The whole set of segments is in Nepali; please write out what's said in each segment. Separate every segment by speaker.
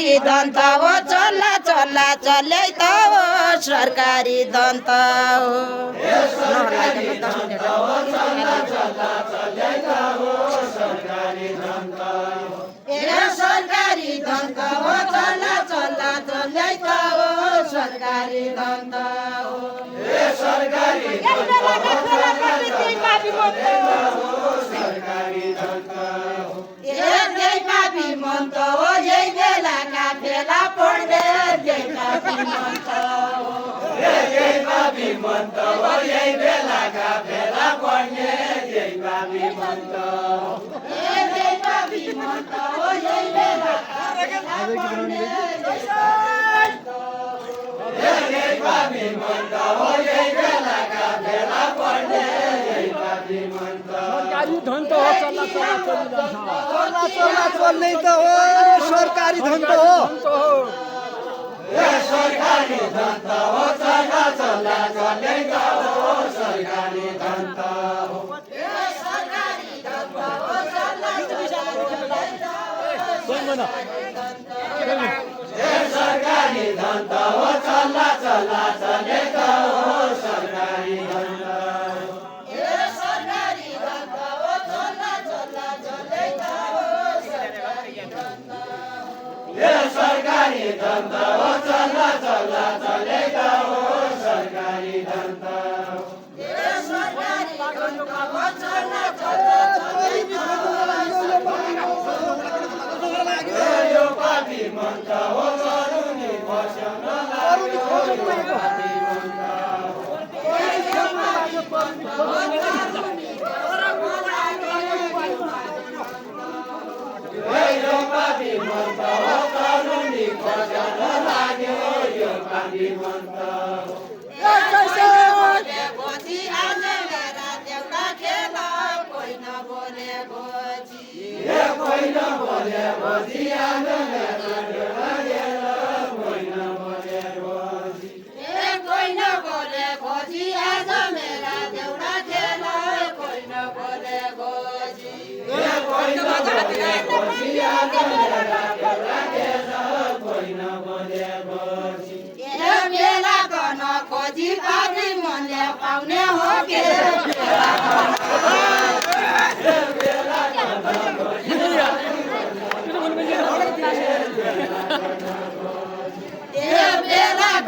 Speaker 1: सरकारी दन्त हो चल्ला चल्ला चल्लै त हो सरकारी दन्त हो
Speaker 2: सरकारी दन्त हो चल्ला चल्ला चल्लै त हो सरकारी दन्त
Speaker 1: सरकारी दन्त हो चल्ला चल्ला चल्लै त हो सरकारी दन्त हो
Speaker 2: सरकारी दन्त हो चल्ला चल्ला चल्लै त हो सरकारी दन्त
Speaker 1: यही पापी मन त हो यही बेलाका फेला पढ्ने यही पापी मन त हो
Speaker 2: यही पापी मन त हो यही बेलाका फेला पढ्ने यही पापी मन त हो
Speaker 1: यही पापी मन त हो यही बेलाका फेला पढ्ने
Speaker 2: यही पापी मन त हो यही बेलाका फेला पढ्ने यही पापी मन त
Speaker 3: सरकारी धन त हो चल्ला चल्ला चलिरहन्छ
Speaker 4: चल्ला चल्ला चल्नै त हो सरकारी धन त हो
Speaker 2: सरकारी दन्त हो चल्ला चल्ला चल्लै त हो सरकारी दन्त हो
Speaker 1: सरकारी दन्त हो चल्ला चल्ला चल्लै त
Speaker 2: सरकारी दन्त हो चल्ला चल्ला चल्लै त हो सरकारी दन्त
Speaker 1: सरकारी दन्त हो चल्ला चल्ला चल्लै त हो सरकारी दन्त
Speaker 2: सरकारी दन्त हो चल्ला चल्ला चल्लै त हो सरकारी दन्त
Speaker 1: सरकारी दन्त हो चल्ला चल्ला चल्लै त
Speaker 2: यो पापी मन त हो गरुनी बस्न लाग्यो यो पापी मन त यो पापी मन त हो गरुनी बस्न लाग्यो यो पापी मन त
Speaker 1: बोजी आने मेरा देउडा खेल कोही नबोले बोजी
Speaker 2: कोही नबोले बोजी आज मेरो देउडा गेल कोही नबोले बोजी
Speaker 1: कोही नबोले बोजी आज मेरा देउडा खेल कोही नबोले बोजी
Speaker 2: कोही नबोले बोजी आज मेरो देउडा गेल कोही नबोले बोजी
Speaker 1: बेला गर्न खोजी पापी मनले पाउने हो के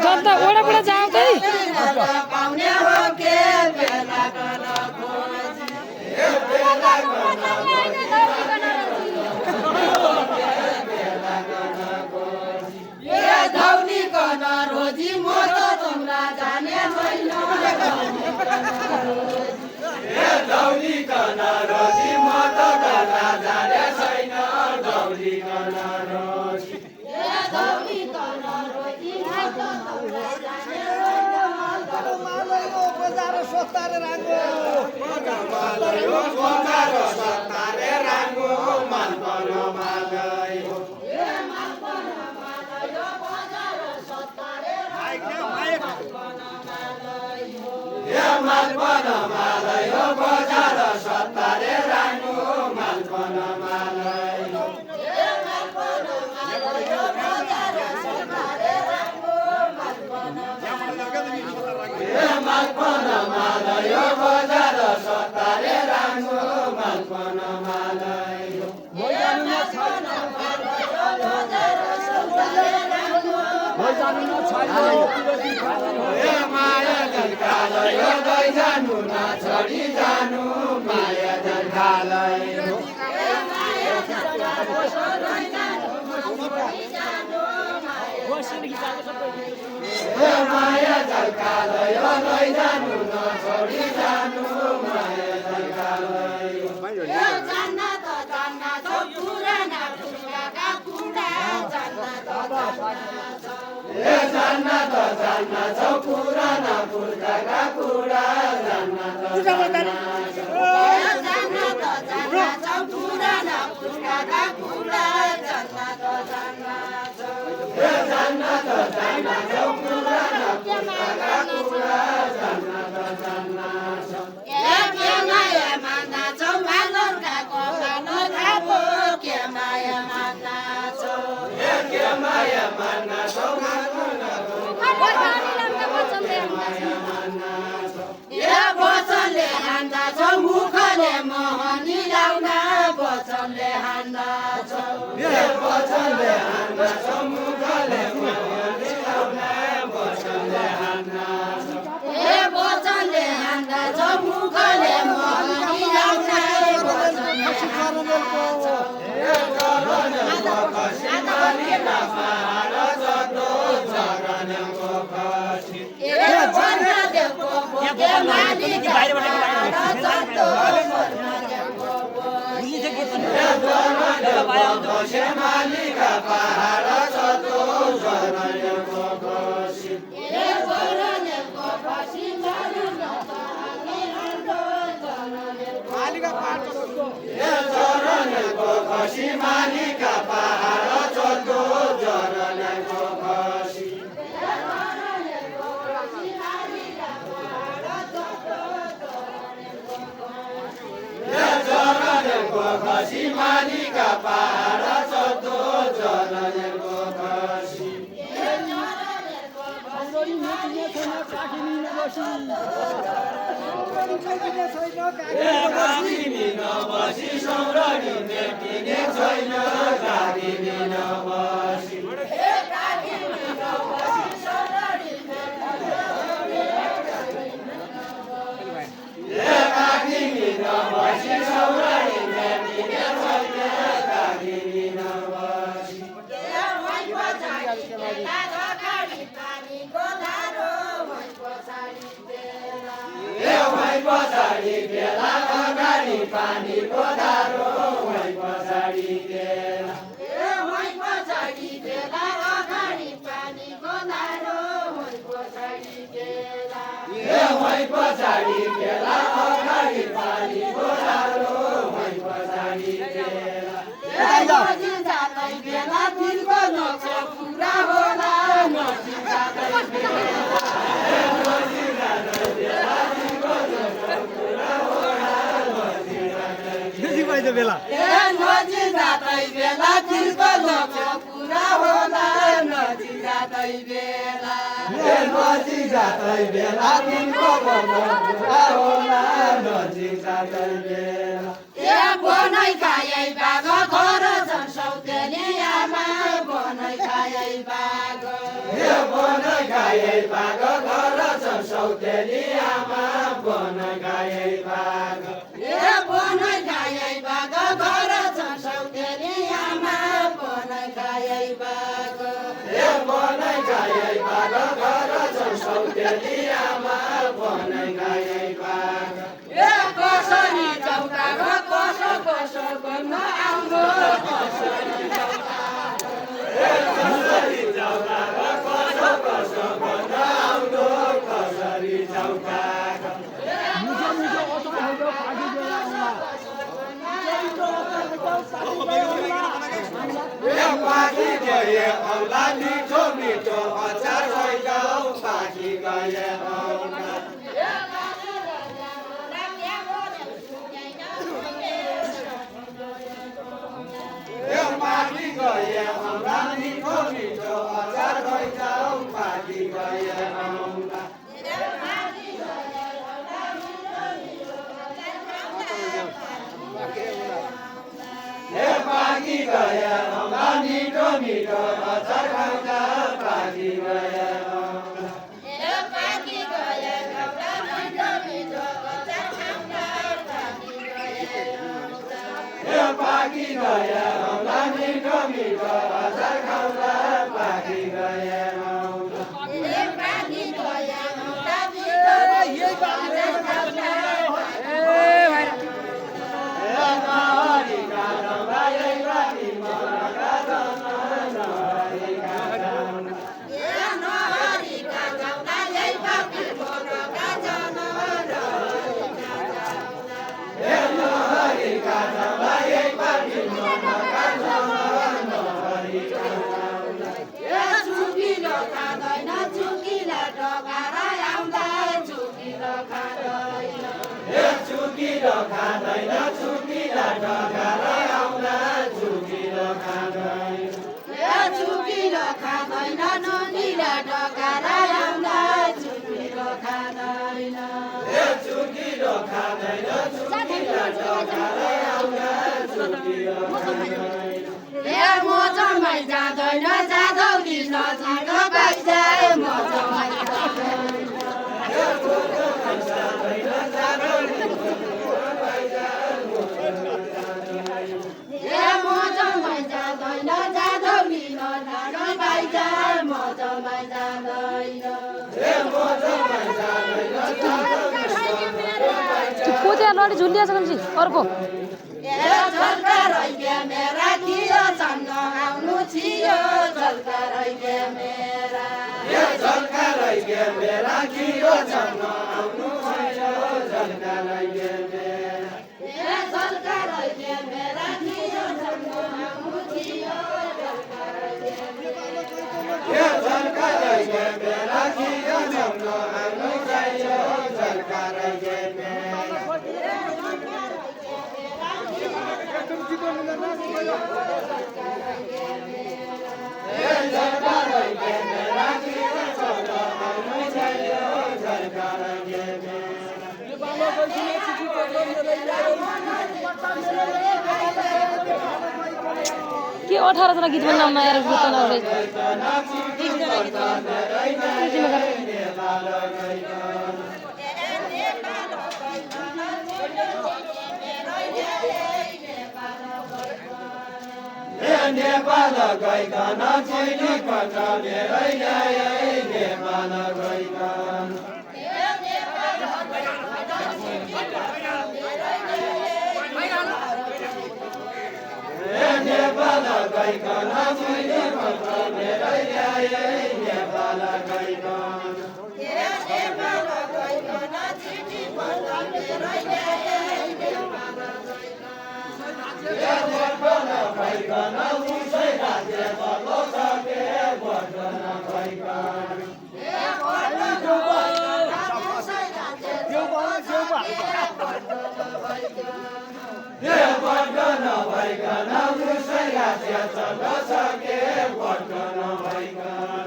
Speaker 3: जनता वडाबाट जाँदै
Speaker 1: पाउने हो के बेला गर्न खोजी धौनी गर्न रोजी म त तुम्रा जाने छैन
Speaker 2: दौडी गर्न रोजी म त गर्दा जाने छैन दौडी गर्न रोजी
Speaker 1: धौनी गर्न रोजी म त तुम्रा जाने
Speaker 4: बजार सत्तारे राङ्गो
Speaker 2: मालयो बजार सत्तारे राङ्गो मालपन मालयो मालपन मालयो बजार सत्तारे राङ्गो मालपन मालयो मालपन मालयो बजार सत्तारे राङ्गो मालपन मालयो माया जलकालयो गइजानु नछडी जानु माया जलकालयो माया जलकालयो गइजानु नछडी जानु माया जलकालयो
Speaker 1: जान्न त जान्न छौ पुराना पुर्खाका कुरा जान्न त
Speaker 2: जान्न त जान्न छौ पुराना पुर्खाका कुरा जान्न त
Speaker 1: जान्न त जान्न छौ पुराना पुर्खाका कुरा जान्न त जान्न
Speaker 2: छौ पुराना पुर्खाका कुरा जान्न त जान्न
Speaker 1: के माया मान्दा छौ मालौकाको खानु खाएको के माया मान्दा छौ
Speaker 2: माया मान्ना छौ
Speaker 1: वचनले हान्दा छौ मुखले मोहनी लाउन वचनले हान्दा छौ
Speaker 2: वचनले हान्दा छौ मुखले मोहनी लाउन वचनले हान्दा छौ
Speaker 1: वचनले हान्दा छौ मुखले मोहनी लाउन वचनले हान्दा छौ
Speaker 2: मालिका पहाड जतो जगनको खसी
Speaker 1: देवको बोके मालिका पहाड जतो
Speaker 2: मालिका पहाड जतो जगनको खसी जरनको खसी मालिका पहाड जतो जरनको खसी जरनको खसी मालिका पहाड जतो जरनको खसी गागिनी नबसी सौरानी मेटिने छैन गागिनी नबसी गागिनी नबसी सौरानी मेटिने छैन गागिनी नबसी पछाडि बेला अगाडि पानीको धारो पछाडि बेला
Speaker 1: पछाडि बेला अगाडि पानीको धारो पछाडि बेला
Speaker 2: पछाडि बेला अगाडि पानीको धारो पछाडि बेला
Speaker 1: नजिक जाँदै बेला दिनको नक्सा पुरा होला नजिक जाँदै
Speaker 4: बेला
Speaker 1: नजिक जाँदै बेला दिनको नक्सा पुरा होला नजिक जाँदै बेला
Speaker 2: नजिक जाँदै बेला दिनको पुरा होला नजिक जाँदै बेला
Speaker 1: बनै खायै बाग घर छन् सौतेली आमा बनै खायै बाग
Speaker 2: बनै खायै बाग घर छन् सौतेली आमा बनै खायै बाग
Speaker 1: बनै खायै बाग घर छन् सौतेली आमा बनै खायै बाग
Speaker 2: बनै खायै बाग घर छन् सौतेली आमा बनै खायै बाग
Speaker 1: कसरी चौका कसो कसो गर्न आउँदो कसरी चौका
Speaker 2: कसरी चौका कसो कसो गर्न आउँदो कसरी चौका पाखी गए औला मिठो मिठो अचार भइजाऊ पाखी गए औला पाखी गए औला मिठो मिठो अचार भइजाऊ पाखी गए औला पाखी गए औला मिठो मिठो अचार खाउँदा पाखी गए औला
Speaker 1: पाखी गए एउटा मिठो मिठो अचार खाउँदा पाखी गए
Speaker 2: पाखी गए औला मिठो मिठो अचार खाउँदा पाखी गए औला
Speaker 1: पाखी गए एउटा मिठो मिठो अचार खाउँदा
Speaker 2: नहरीका नभए राति मनका धन नहरीका धन
Speaker 1: नहरीका जाउँदा लै पाखी मनका जन
Speaker 2: नहरीका नभए पाखी मनका धन नहरीका
Speaker 1: चुकिलो खाँदैन चुकिला डगाएर आउँदा चुकिलो खाँदैन
Speaker 2: चुकिलो खाँदैन चुकिला डगाएर आउँदा चुकिलो खाँदैन
Speaker 1: चुकी चुकिलो खाँदैन नुनिला ढकारा आउँदा चुकिलो खाँदैन
Speaker 2: चुकिलो खाँदैन चुकिला ढकारा आउँदा चुकिलो खाँदैन
Speaker 1: ए मोजमै जाँदैन जाँदौली नजिक बाइजाए मोजमै ए मोजमै जाँदैन जाँदौली नजिक बाइजाए मोजमै जाँदैन
Speaker 3: पोते लडी झुलिया छ कमसी अर्को
Speaker 1: ए झल्का रह्यो मेरा थियो छन्न आउनु थियो झल्का रह्यो मेरा
Speaker 2: झल्का रह्यो मेरा कियो छन्न आउनु भयो झल्का रह्यो मेरा
Speaker 1: ए झल्का रह्यो मेरा थियो छन्न आउनु थियो झल्का रह्यो मेरा
Speaker 2: झल्का रह्यो मेरा कियो छन्न आउनु भयो झल्का रह्यो मेरा
Speaker 3: के 18 जना गीत बनाउन आएर गीत बनाउँदै
Speaker 2: नेपाल गइकन चैली पठाउनेरै ल्याए नेपाल गइकन नेपाल गइकन चैली पठाउनेरै ल्याए नेपाल गइकन
Speaker 1: नेपाल गइकन चिठी पठाउनेरै ल्याए नेपाल
Speaker 2: गइकन उसै राज्य चलो सके बर्दन गइकन बर्दन भइकन उसै राज्य चलो सके बर्दन भइकन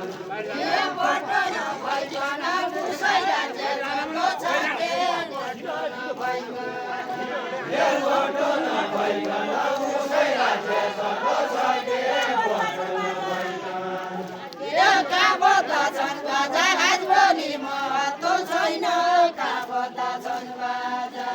Speaker 1: बर्दन भइकन उसै राज्य चलो सके बर्दन
Speaker 2: भइकन उसै राज्य चलो सके बर्दन भइकन
Speaker 1: काबता छन् बाजा आज भोलि महत्त्व छैन काबता छन् बाजा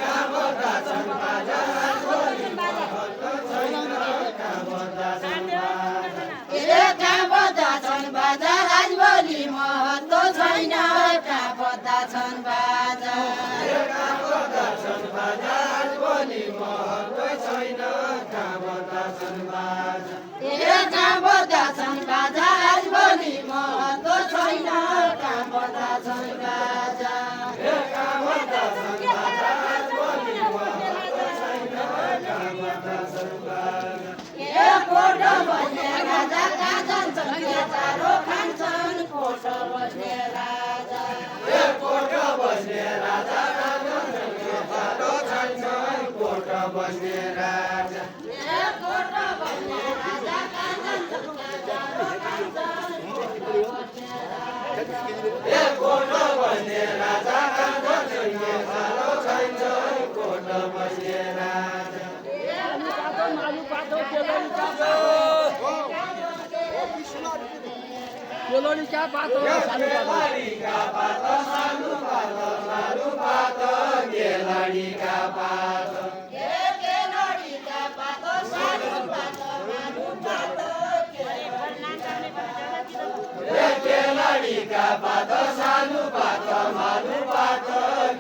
Speaker 2: काबता छन् बाजा आज भोलि महत्त्व छैन काबता छन् बाजा
Speaker 1: काबता छन् बाजा आज भोलि महत्त्व छैन काबता छन् बाजा
Speaker 2: काबता छन् बाजा आज भोलि महत्त्व छैन काबता छन् बाजा
Speaker 1: काबता छन् बाजा आज भोलि महत्त्व छैन काबता छन् बाजा
Speaker 2: काबता छन् बाजा आज भोलि महत्त्व छैन काबता छन् बाजा
Speaker 1: कोठो बस्ने राजा कहाँ जान्छन् के चारो खान्छन् कोठो बस्ने राजा
Speaker 2: कोठो बस्ने राजा चारो खान्छन् कोठो बस्ने राजा
Speaker 1: कोठो बस्ने राजा कहाँ जान्छन् के चारो खान्छन्
Speaker 2: कोठो बस्ने राजा कहाँ जान्छन् के चारो खान्छन् कोठो बस्ने राजा
Speaker 3: केलोली क्या पातो
Speaker 2: केलाडीका पात सालु पात सालु पात केलाडीका पात
Speaker 1: केलोडीका पात सालु पात मालु पात
Speaker 2: केलाडीका पात सालु पात मालु पात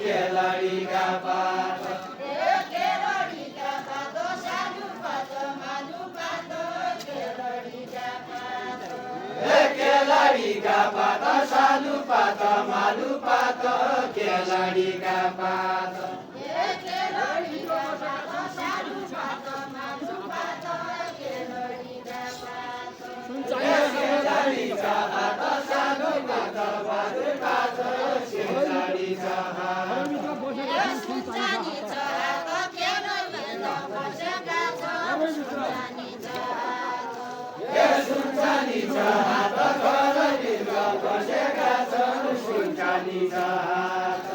Speaker 2: केलाडीका पात
Speaker 1: केलोडीका पात सालु पात मालु पात केलोडीका पात
Speaker 2: केलाडीका पात सालु पात मालु पात केलाडीका पात
Speaker 1: केलोडीका पात सालु पात मालु पात केलोडीका पात
Speaker 2: केलाडीका पात सालु पात मालु पात केलाडीका पात
Speaker 1: सुनचानी छ हात केलोले नबसेका छ सुनचानी छ हात
Speaker 2: सुनचानी छ हात घरभित्र बसेका छन् सुनचानी छ हात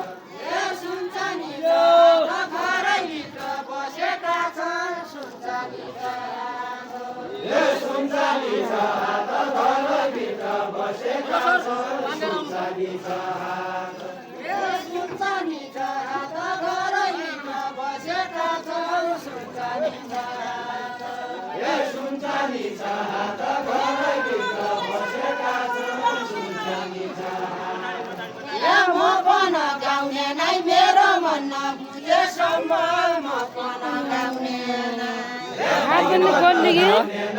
Speaker 1: ए सुनचानी छ हात घरभित्र बसेका छन् सुनचानी छ हात
Speaker 2: ए सुनचानी छ हात घरभित्र बसेका छन् सुनचानी छ हात
Speaker 1: ए सुनचानी छ हात घरभित्र बसेका छन् सुनचानी छ हात
Speaker 2: ए सुनचानी छ हात घरभित्र बसेका छन् सुनचानी छ हात
Speaker 1: ए म पनि गाउने नै मेरो मन नबुझेसम्म म पनि गाउने नै
Speaker 3: हात पनि खोल्ने कि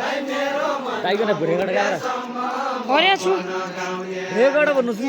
Speaker 2: नै मेरो मन
Speaker 3: टाइगर भुरेबाट गएर
Speaker 2: सम्म
Speaker 3: भनेको छु
Speaker 2: गाउने
Speaker 3: रेकर्ड भन्नु छु